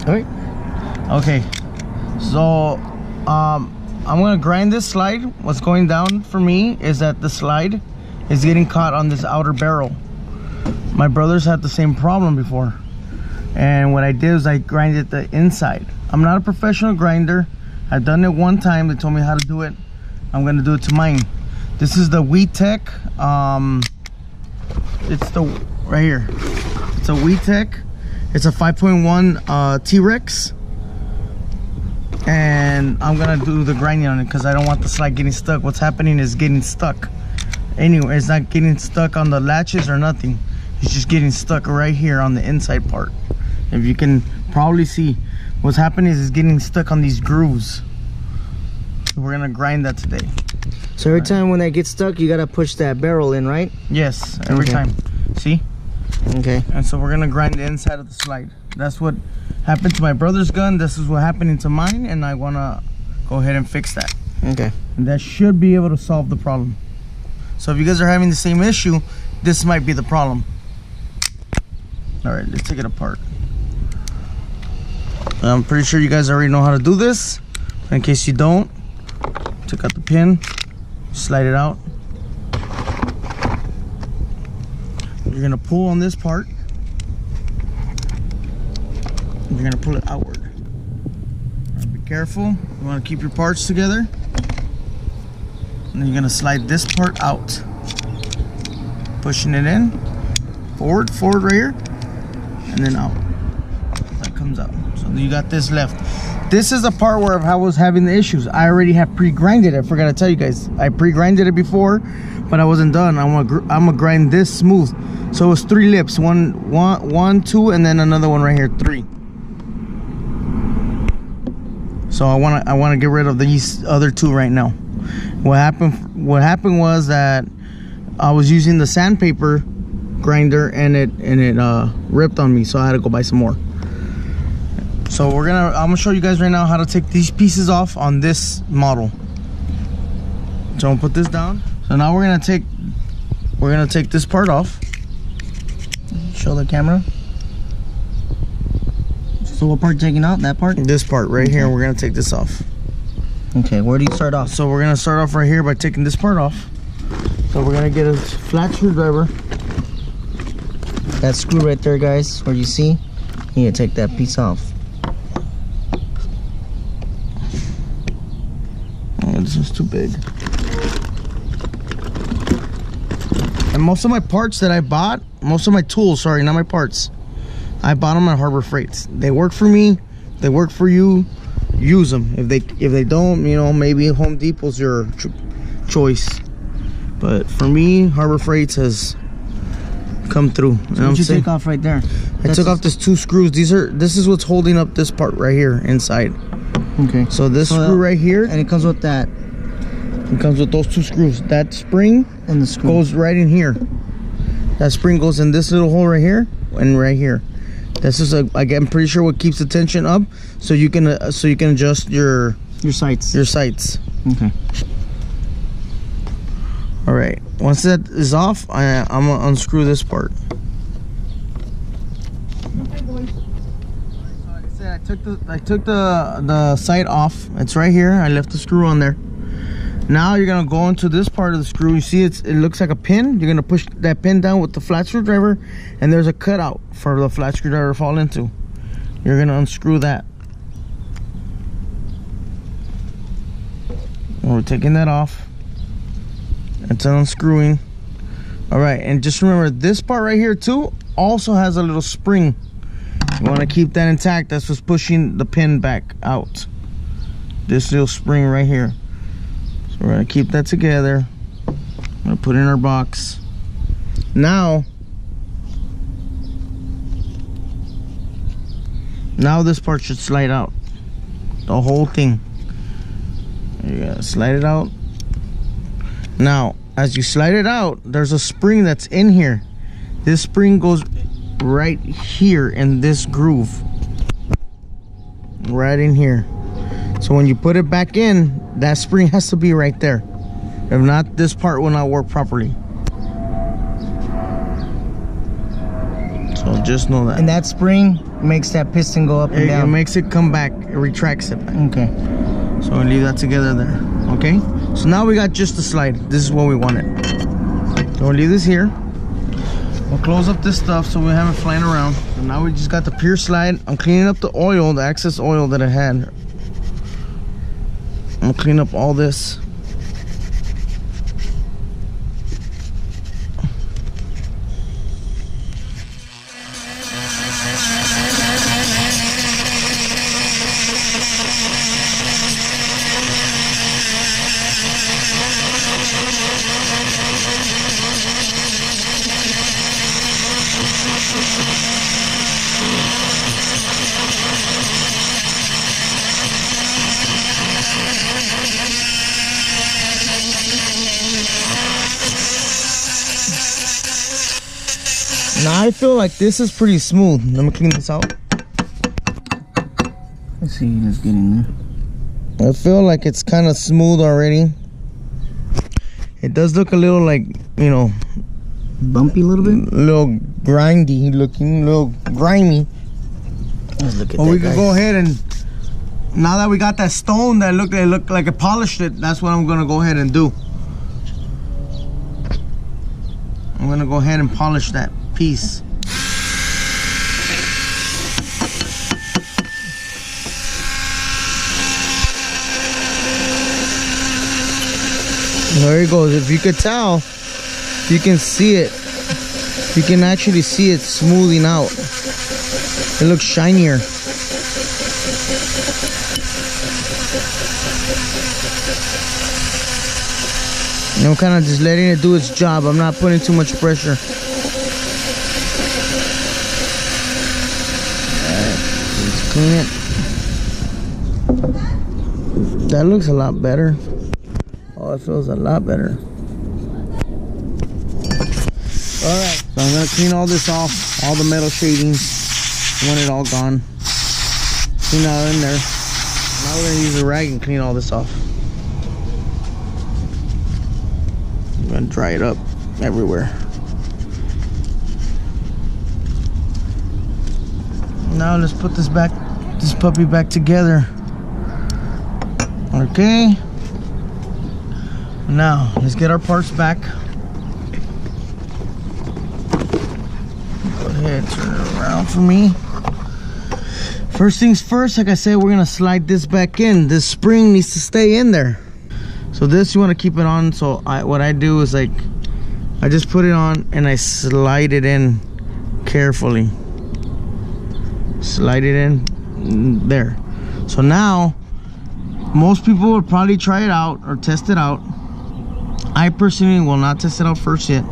All right. Okay, so I'm gonna grind this slide. What's going down for me is that the slide is getting caught on this outer barrel. My brothers had the same problem before, and what I did was I grinded the inside. I'm not a professional grinder. I've done it one time. They told me how to do it. I'm gonna do it to mine. This is the WeTech. It's the right here. It's a WeTech. It's a 5.1 T-Rex, and I'm gonna do the grinding on it because I don't want the slide getting stuck. What's happening is getting stuck. Anyway, it's not getting stuck on the latches or nothing. It's just getting stuck right here on the inside part. If you can probably see, what's happening is it's getting stuck on these grooves. So we're gonna grind that today. So every time when that gets stuck, you gotta push that barrel in, right? Yes, every time. See? Okay. And so we're gonna grind the inside of the slide. That's what happened to my brother's gun. This is what happened to mine, and I wanna go ahead and fix that. Okay. And that should be able to solve the problem. So if you guys are having the same issue, this might be the problem. All right, let's take it apart. I'm pretty sure you guys already know how to do this. In case you don't, take out the pin, slide it out. You're gonna pull on this part. You're gonna pull it outward. Right, be careful. You wanna keep your parts together. And then you're gonna slide this part out. Pushing it in. Forward right here. And then out. That comes out. So you got this left. This is the part where I was having the issues. I already have pre-grinded it. I forgot to tell you guys. I pre-grinded it before, but I wasn't done. I'm gonna grind this smooth. So it's 3 lips. One, 2, and then another one right here. 3. So I wanna get rid of these other 2 right now. What happened was that I was using the sandpaper grinder and it ripped on me, so I had to go buy some more. So I'm gonna show you guys right now how to take these pieces off on this model. So I'm gonna put this down. So now we're gonna take this part off. Show the camera. So what part taking out? That part? This part right here, we're gonna take this off. Okay, where do you start off? So we're gonna start off right here by taking this part off. So we're gonna get a flat screwdriver. That screw right there, guys, where you see, you need to take that piece off. Oh, this is too big. And most of my parts that I bought, most of my tools, sorry, not my parts, I bought them at Harbor Freights. They work for me, they work for you. Use them. If they don't, you know, maybe Home Depot's your choice. But for me, Harbor Freights has come through. So what you take off right there? I took off these 2 screws. This is what's holding up this part right here inside. Okay. So this screw right here, and it comes with that. It comes with those 2 screws. That spring and the screw goes right in here. That spring goes in this little hole right here and right here. This is I'm pretty sure what keeps the tension up, so you can adjust your sights. Your sights. Okay. All right. Once that is off, I'm gonna unscrew this part. Okay, boys. So like I said, I took the sight off. It's right here. I left the screw on there. Now you're gonna go into this part of the screw. You see it looks like a pin. You're gonna push that pin down with the flat screwdriver, and there's a cutout for the flat screwdriver to fall into. You're gonna unscrew that. And we're taking that off. It's unscrewing. All right, and just remember this part right here too also has a little spring. You want to keep that intact. That's what's pushing the pin back out. This little spring right here. So we're gonna keep that together. I'm gonna put it in our box. Now this part should slide out. The whole thing. You gotta slide it out. Now, as you slide it out, there's a spring that's in here. This spring goes right here in this groove. Right in here. So when you put it back in, that spring has to be right there. If not, this part will not work properly. So So just know that. And that spring makes that piston go up and down. It makes it come back. It retracts it back. Okay. So we'll leave that together there. Okay. So now we got just the slide. This is what we wanted. So we'll leave this here. We'll close up this stuff so we have it flying around. And now we just got the pure slide. I'm cleaning up the oil, the excess oil that I had. I'm gonna clean up all this. Now I feel like this is pretty smooth. Let me clean this out. Let's see, let's get in there. I feel like it's kind of smooth already. It does look a little like, you know, bumpy a little bit? A little grindy looking, a little grimy. Let's look at Well, that, we could guys. go ahead and, now that we got that stone that looked like it polished it, that's what I'm gonna go ahead and do. I'm gonna go ahead and polish that piece. There it goes. If you could tell, you can see it. You can actually see it smoothing out. It looks shinier. And I'm kind of just letting it do its job. I'm not putting too much pressure. Let's clean it. That looks a lot better. Oh, it feels a lot better. Alright, so I'm going to clean all this off. All the metal shadings. I want it all gone. Clean all in there. Now we're going to use a rag and clean all this off. I'm going to dry it up everywhere. Now let's put this puppy back together. Okay. Now let's get our parts back. Go ahead, turn it around for me. First things first, like I said, we're gonna slide this back in. This spring needs to stay in there. So this you want to keep it on. So what I do is like I just put it on and I slide it in carefully. Slide it in there. So now most people would probably try it out or test it out. I personally will not test it out first yet.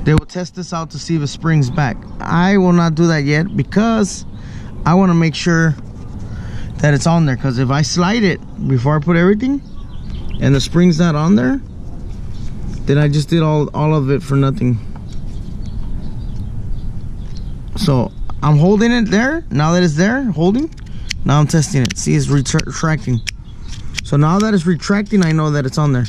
They will test this out to see if it springs back. I will not do that yet because I want to make sure that it's on there, because if I slide it before I put everything and the spring's not on there, then I just did all of it for nothing. So I'm holding it there. Now that it's there, holding, now I'm testing it. See, it's retracting. So now that it's retracting, I know that it's on there.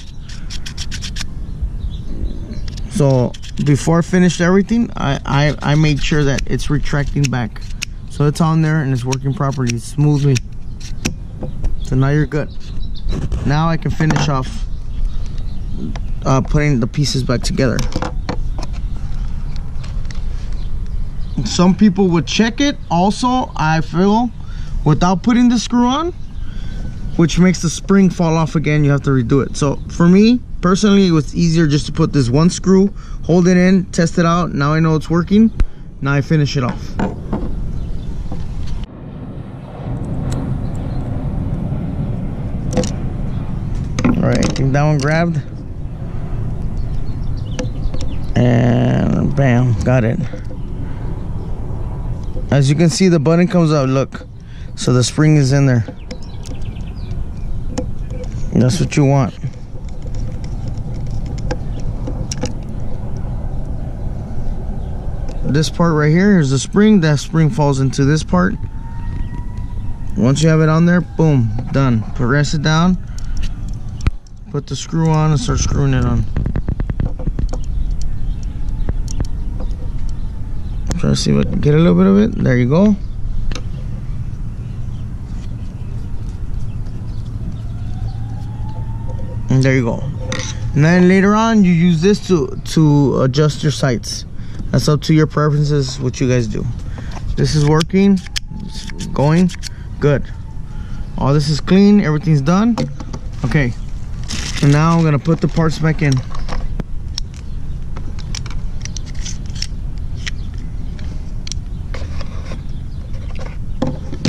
So before I finished everything, I made sure that it's retracting back. So it's on there and it's working properly, smoothly. So now you're good. Now I can finish off putting the pieces back together. Some people would check it also, I feel, without putting the screw on, which makes the spring fall off again. You have to redo it. So for me personally, it was easier just to put this one screw, hold it in, test it out. Now I know it's working. Now I finish it off. All right, I think that one grabbed, and bam, got it. As you can see, the button comes up, look, so the spring is in there. That's what you want. This part right here is the spring. That spring falls into this part. Once you have it on there, boom, done. Press it down, put the screw on, and start screwing it on. Try to see if I can get a little bit of it. There you go. And there you go. And then later on, you use this to adjust your sights. That's up to your preferences, what you guys do. This is working. It's going good. All this is clean. Everything's done. Okay. And now I'm gonna put the parts back in.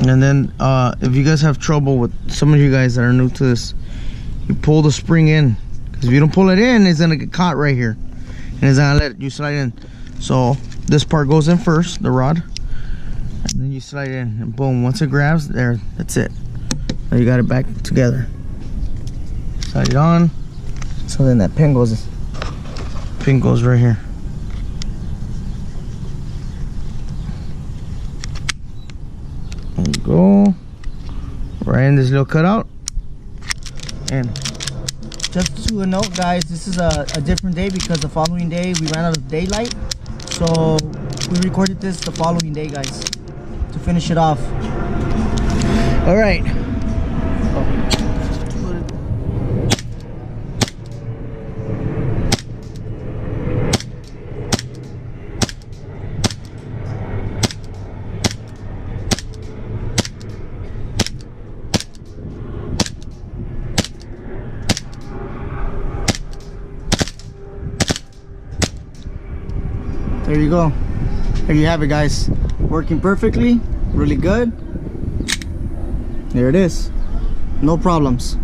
And then if you guys have trouble with, some of you guys that are new to this, you pull the spring in, because if you don't pull it in, it's gonna get caught right here and it's gonna let you slide in. So this part goes in first, the rod, and then you slide in, and boom, once it grabs there, that's it. Now you got it back together. Slide it on, so then that pin goes right here. There you go, right in this little cutout. And just to a note, guys, this is a different day because the following day we ran out of daylight, so we recorded this the following day, guys, to finish it off. All right. There you go. There you have it, guys. Working perfectly, really good. There it is. No problems.